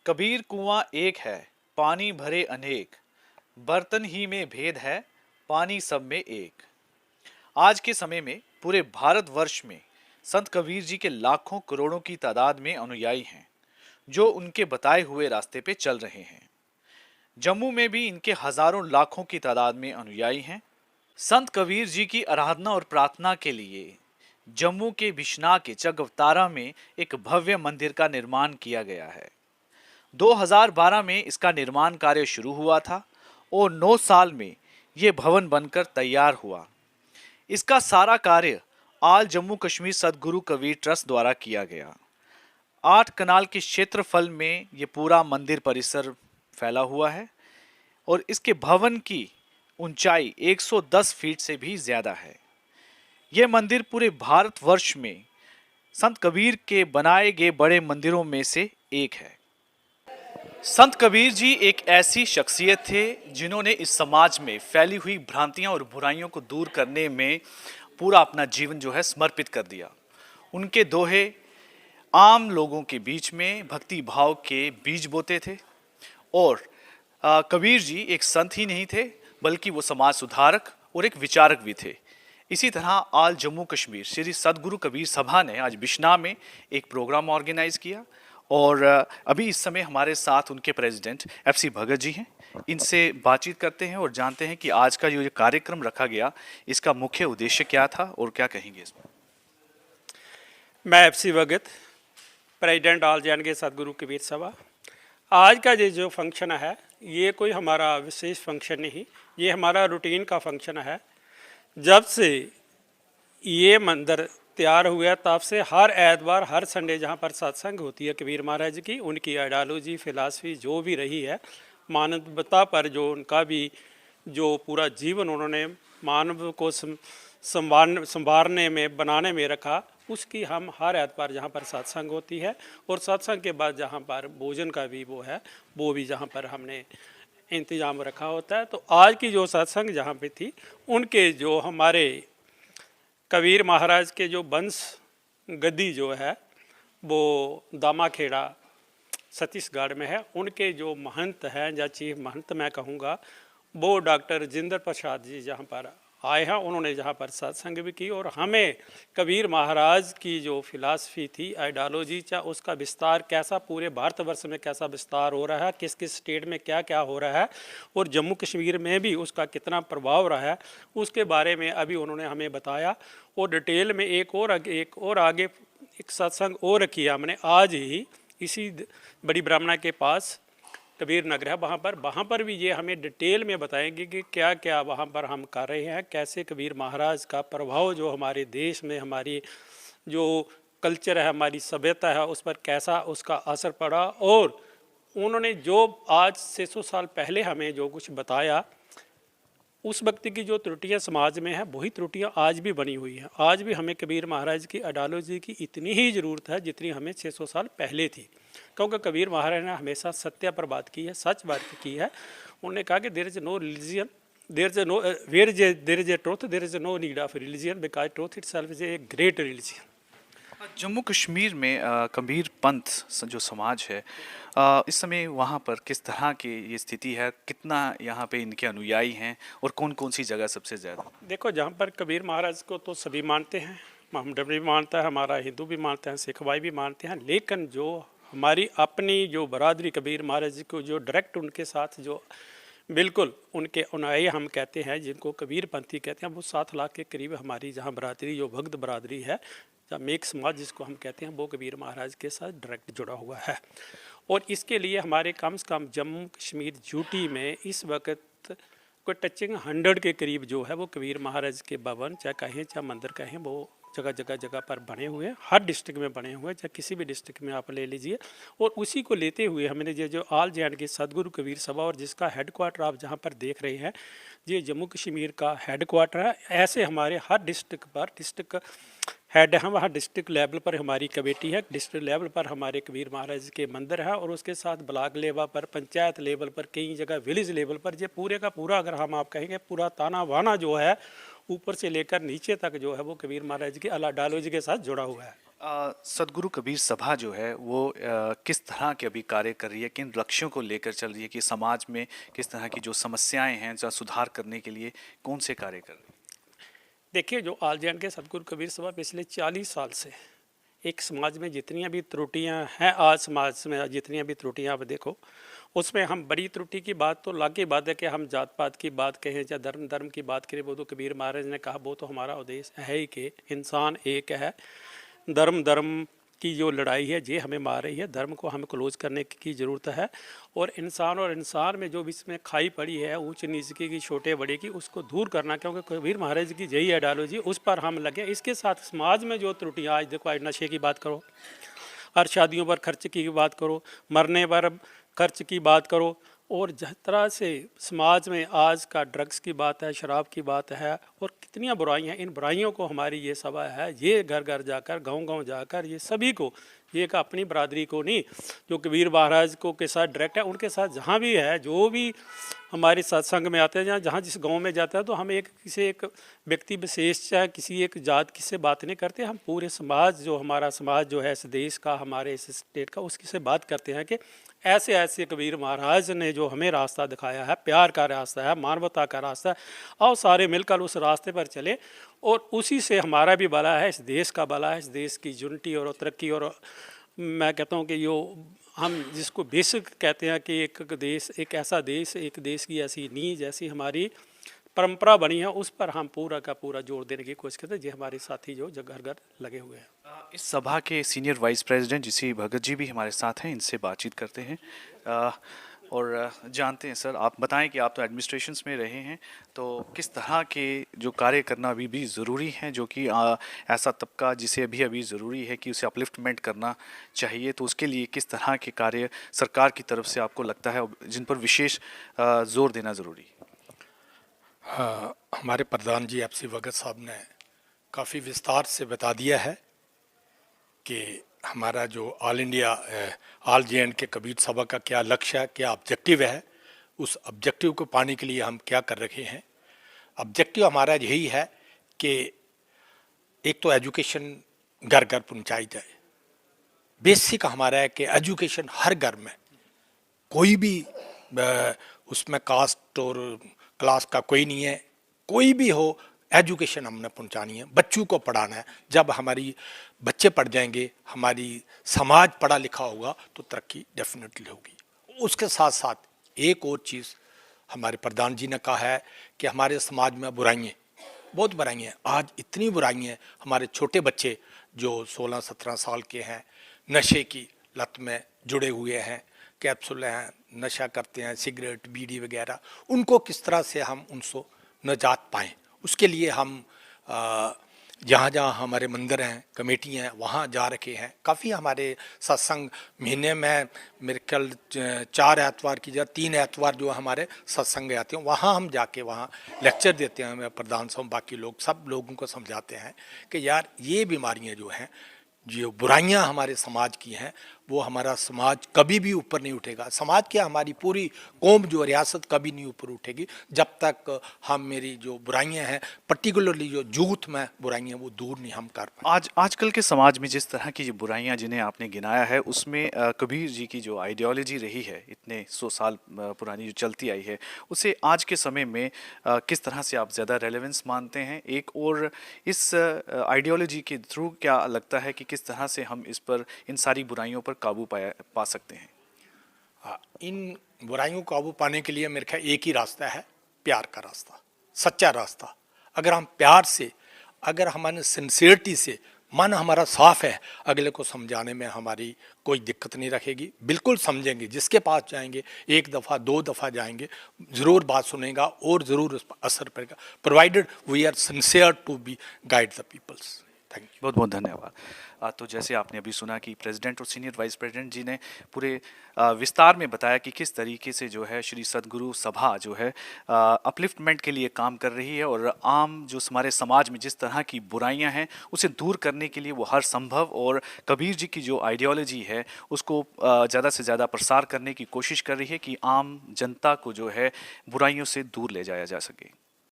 कबीर कुआं एक है, पानी भरे अनेक, बर्तन ही में भेद है, पानी सब में एक। आज के समय में पूरे भारतवर्ष में संत कबीर जी के लाखों करोड़ों की तादाद में अनुयायी हैं, जो उनके बताए हुए रास्ते पे चल रहे हैं। जम्मू में भी इनके हजारों लाखों की तादाद में अनुयायी हैं। संत कबीर जी की आराधना और प्रार्थना के लिए जम्मू के बिश्नाह के चकवतारा में एक भव्य मंदिर का निर्माण किया गया है। 2012 में इसका निर्माण कार्य शुरू हुआ था और 9 साल में यह भवन बनकर तैयार हुआ। इसका सारा कार्य आल जम्मू कश्मीर सदगुरु कबीर ट्रस्ट द्वारा किया गया। 8 कनाल के क्षेत्रफल में यह पूरा मंदिर परिसर फैला हुआ है और इसके भवन की ऊंचाई 110 फीट से भी ज्यादा है। यह मंदिर पूरे भारतवर्ष में संत कबीर के बनाए गए बड़े मंदिरों में से एक है। संत कबीर जी एक ऐसी शख्सियत थे जिन्होंने इस समाज में फैली हुई भ्रांतियां और बुराइयों को दूर करने में पूरा अपना जीवन जो है समर्पित कर दिया। उनके दोहे आम लोगों के बीच में भक्ति भाव के बीज बोते थे और कबीर जी एक संत ही नहीं थे बल्कि वो समाज सुधारक और एक विचारक भी थे। इसी तरह आल जम्मू कश्मीर श्री सदगुरु कबीर सभा ने आज बिश्नाह में एक प्रोग्राम ऑर्गेनाइज किया और अभी इस समय हमारे साथ उनके प्रेसिडेंट FC भगत जी हैं। इनसे बातचीत करते हैं और जानते हैं कि आज का जो कार्यक्रम रखा गया इसका मुख्य उद्देश्य क्या था और क्या कहेंगे इसमें। मैं FC भगत, प्रेसिडेंट आल के सदगुरु कबीर सभा। आज का ये जो फंक्शन है ये कोई हमारा विशेष फंक्शन नहीं, ये हमारा रूटीन का फंक्शन है। जब से ये मंदिर तैयार हुआ तब से हर एतवार हर संडे जहाँ पर सत्संग होती है कबीर महाराज की, उनकी आइडियोलॉजी फिलासफी जो भी रही है, मानवता पर जो उनका भी जो पूरा जीवन उन्होंने मानव को संवारने में बनाने में रखा, उसकी हम हर एतवार जहाँ पर सत्संग होती है और सत्संग के बाद जहाँ पर भोजन का भी वो भी जहाँ पर हमने इंतज़ाम रखा होता है। तो आज की जो सत्संग जहाँ पे थी, उनके जो हमारे कबीर महाराज के जो वंश गद्दी जो है वो दामाखेड़ा छत्तीसगढ़ में है। उनके जो महंत हैं या चीफ महंत मैं कहूँगा, वो डॉक्टर राजेंद्र प्रसाद जी जहाँ पर आए हैं, उन्होंने जहाँ पर सत्संग भी की और हमें कबीर महाराज की जो फिलासफी थी, आइडियोलॉजी चाहे उसका विस्तार कैसा पूरे भारतवर्ष में कैसा विस्तार हो रहा है, किस किस स्टेट में क्या क्या हो रहा है और जम्मू कश्मीर में भी उसका कितना प्रभाव रहा है, उसके बारे में अभी उन्होंने हमें बताया। और डिटेल में एक और आगे एक सत्संग और किया हमने आज ही इसी बड़ी ब्राह्मणा के पास कबीर नगर है, वहाँ पर भी ये हमें डिटेल में बताएंगे कि क्या क्या वहाँ पर हम कर रहे हैं, कैसे कबीर महाराज का प्रभाव जो हमारे देश में हमारी जो कल्चर है, हमारी सभ्यता है, उस पर कैसा उसका असर पड़ा। और उन्होंने जो आज 600 साल पहले हमें जो कुछ बताया, उस वक्त की जो त्रुटियां समाज में है वही त्रुटियां आज भी बनी हुई हैं। आज भी हमें कबीर महाराज की आइडियोलॉजी की इतनी ही ज़रूरत है जितनी हमें 600 साल पहले थी, क्योंकि कबीर महाराज ने हमेशा सत्य पर बात की है, सच बात की है। उन्होंने कहा कि there is no religion, there is no there is a truth, there is no need of religion because truth itself is a great religion. Jammu Kashmir में कबीर पंथ जो समाज है इस समय वहाँ पर किस तरह की ये स्थिति है, कितना यहाँ पे इनके अनुयायी हैं और कौन कौन सी जगह सबसे ज़्यादा? देखो, जहाँ पर कबीर महाराज को तो सभी मानते हैं, मोहम्मद भी मानता है, हमारा हिंदू भी मानते हैं, सिख भाई भी मानते हैं, लेकिन जो हमारी अपनी जो बरादरी कबीर महाराज को जो डायरेक्ट उनके साथ जो बिल्कुल उनके अनुयायी हम कहते हैं, जिनको कबीर पंथी कहते हैं, वो 7 लाख के करीब हमारी जहाँ बरादरी जो भक्त बरादरी है या मेक समाज जिसको हम कहते हैं, वो कबीर महाराज के साथ डायरेक्ट जुड़ा हुआ है। और इसके लिए हमारे कम से कम जम्मू कश्मीर यूटी में इस वक्त कोई टचिंग 100 के करीब जो है वो कबीर महाराज के भवन चाहे कहें चाहे मंदिर कहें, वो जगह पर बने हुए हैं, हर डिस्ट्रिक्ट में बने हुए हैं, चाहे किसी भी डिस्ट्रिक्ट में आप ले लीजिए। और उसी को लेते हुए हमने ये जो आल के सदगुरु कबीर सभा और जिसका हेडक्वार्टर आप जहाँ पर देख रहे हैं, ये जम्मू कश्मीर का हेडक्वार्टर है। ऐसे हमारे हर डिस्ट्रिक्ट पर डिस्ट्रिक्ट हेड हैं, वहाँ डिस्ट्रिक्ट लेवल पर हमारी कमेटी है, डिस्ट्रिक्ट लेवल पर हमारे कबीर महाराज के मंदिर है और उसके साथ ब्लॉक लेवल पर, पंचायत लेवल पर, कई जगह विलेज लेवल पर, ये पूरे का पूरा अगर हम आप कहेंगे पूरा ताना वाना जो है ऊपर से लेकर नीचे तक जो है वो कबीर महाराज की आइडियोलॉजी के साथ जुड़ा हुआ है। सदगुरु कबीर सभा जो है वो किस तरह के अभी कार्य कर रही है, किन लक्ष्यों को लेकर चल रही है, कि समाज में किस तरह की जो समस्याएं हैं जो सुधार करने के लिए कौन से कार्य कर रही है? देखिए, जो ऑल जे एंड के सतगुरु कबीर सभा पिछले 40 साल से एक समाज में जितनी भी त्रुटियां हैं, आज समाज में जितनी भी त्रुटियां आप देखो, उसमें हम बड़ी त्रुटि की बात तो अलग की बात है कि हम जात पात की बात कहें या धर्म धर्म की बात करें, वो तो कबीर महाराज ने कहा, वो तो हमारा उद्देश्य है ही कि इंसान एक है। धर्म धर्म की जो लड़ाई है ये हमें मार रही है, धर्म को हमें क्लोज करने की ज़रूरत है। और इंसान में जो भी इसमें खाई पड़ी है ऊंच नीच की छोटे बड़े की, उसको दूर करना, क्योंकि कबीर महाराज की यही आइडियोलॉजी, उस पर हम लगे। इसके साथ समाज में जो त्रुटियाँ, आज देखो, आज नशे की बात करो, हर शादियों पर खर्च की बात करो, मरने पर खर्च की बात करो, और जिस तरह से समाज में आज का ड्रग्स की बात है, शराब की बात है, और कितनी बुराइयां, इन बुराइयों को हमारी ये सभा है, ये घर घर जाकर, गांव गांव जाकर, ये सभी को, ये का अपनी बरादरी को नहीं, जो कबीर महाराज को के साथ डायरेक्ट है, उनके साथ जहाँ भी है, जो भी हमारे सत्संग में आते हैं, जहाँ जिस गांव में जाता है, तो हम किसी एक व्यक्ति विशेष, चाहे किसी एक जात की से बात नहीं करते, हम पूरे समाज, जो हमारा समाज जो है इस देश का, हमारे इस स्टेट का, उसकी से बात करते हैं कि ऐसे ऐसे कबीर महाराज ने जो हमें रास्ता दिखाया है, प्यार का रास्ता है, मानवता का रास्ता है, आओ सारे मिलकर उस रास्ते पर चले, और उसी से हमारा भी भला है, इस देश का भला है, इस देश की यूनिटी और तरक्की। और मैं कहता हूँ कि जो हम जिसको बेसिक कहते हैं कि एक देश, एक ऐसा देश, एक देश की ऐसी नींव जैसी हमारी परंपरा बनी है, उस पर हम पूरा का पूरा जोर देने की कोशिश करते हैं। ये हमारे साथी जो घर घर लगे हुए हैं। इस सभा के सीनियर वाइस प्रेसिडेंट जी भगत जी भी हमारे साथ हैं, इनसे बातचीत करते हैं और जानते हैं। सर, आप बताएं कि आप तो एडमिनिस्ट्रेशंस में रहे हैं, तो किस तरह के जो कार्य करना अभी भी ज़रूरी है, जो कि ऐसा तबका जिसे अभी अभी ज़रूरी है कि उसे अपलिफ्टमेंट करना चाहिए, तो उसके लिए किस तरह के कार्य सरकार की तरफ से आपको लगता है जिन पर विशेष जोर देना ज़रूरी है? हमारे प्रधान जी एफसी भगत साहब ने काफ़ी विस्तार से बता दिया है कि हमारा जो all India all J and के कबीर सभा का क्या लक्ष्य है, क्या ऑब्जेक्टिव है, उस ऑब्जेक्टिव को पाने के लिए हम क्या कर रहे हैं। ऑब्जेक्टिव हमारा यही है कि एक तो एजुकेशन घर घर पहुंचाई जाए। बेसिक हमारा है कि एजुकेशन हर घर में, कोई भी उसमें कास्ट और क्लास का कोई नहीं है, कोई भी हो, एजुकेशन हमने पहुंचानी है, बच्चों को पढ़ाना है। जब हमारी बच्चे पढ़ जाएंगे, हमारी समाज पढ़ा लिखा होगा, तो तरक्की डेफिनेटली होगी। उसके साथ साथ एक और चीज़ हमारे प्रधान जी ने कहा है कि हमारे समाज में बुराइयाँ, बहुत बुराइयाँ हैं। आज इतनी बुराइयाँ हैं, हमारे छोटे बच्चे जो 16-17 साल के हैं, नशे की लत में जुड़े हुए हैं, कैप्सूल हैं, नशा करते हैं, सिगरेट बीड़ी वगैरह, उनको किस तरह से हम उनसे निजात पाएँ, उसके लिए हम जहाँ जहाँ हमारे मंदिर हैं, कमेटी हैं, वहाँ जा रखे हैं। काफ़ी हमारे सत्संग महीने में मेरे ख्याल 4 एतवार की या 3 एतवार जो हमारे सत्संग आते हैं, वहाँ हम जाके वहाँ लेक्चर देते हैं। मैं प्रधान साहब, बाकी लोग, सब लोगों को समझाते हैं कि यार ये बीमारियाँ जो हैं, जो बुराइयां हमारे समाज की हैं, वो हमारा समाज कभी भी ऊपर नहीं उठेगा। समाज क्या, हमारी पूरी कौम जो रियासत कभी नहीं ऊपर उठेगी जब तक हम, मेरी जो बुराइयां हैं, पर्टिकुलरली जो यूथ में बुराइयां, वो दूर नहीं हम कर पाए। आजकल के समाज में जिस तरह की बुराइयां जिन्हें आपने गिनाया है, उसमें कबीर जी की जो आइडियोलॉजी रही है, इतने 100 साल पुरानी जो चलती आई है, उसे आज के समय में किस तरह से आप ज़्यादा रेलेवेंस मानते हैं? एक और इस आइडियोलॉजी के थ्रू क्या लगता है कि किस तरह से हम इस पर, इन सारी बुराइयों पर काबू पा सकते हैं? इन बुराइयों को काबू पाने के लिए मेरे ख्याल एक ही रास्ता है, प्यार का रास्ता, सच्चा रास्ता। अगर हम प्यार से, अगर हमारे सिंसियरिटी से मन हमारा साफ है, अगले को समझाने में हमारी कोई दिक्कत नहीं रहेगी। बिल्कुल समझेंगे, जिसके पास जाएंगे, 1 दफ़ा 2 दफ़ा जाएंगे, ज़रूर बात सुनेगा और ज़रूर उस पर असर पड़ेगा, provided we are sincere to be guide the peoples. Thank you. बहुत बहुत धन्यवाद। तो जैसे आपने अभी सुना कि प्रेसिडेंट और सीनियर वाइस प्रेसिडेंट जी ने पूरे विस्तार में बताया कि किस तरीके से जो है श्री सदगुरु सभा जो है अपलिफ्टमेंट के लिए काम कर रही है, और आम जो हमारे समाज में जिस तरह की बुराइयां हैं उसे दूर करने के लिए वो हर संभव, और कबीर जी की जो आइडियोलॉजी है उसको ज़्यादा से ज़्यादा प्रसार करने की कोशिश कर रही है कि आम जनता को जो है बुराइयों से दूर ले जाया जा सके।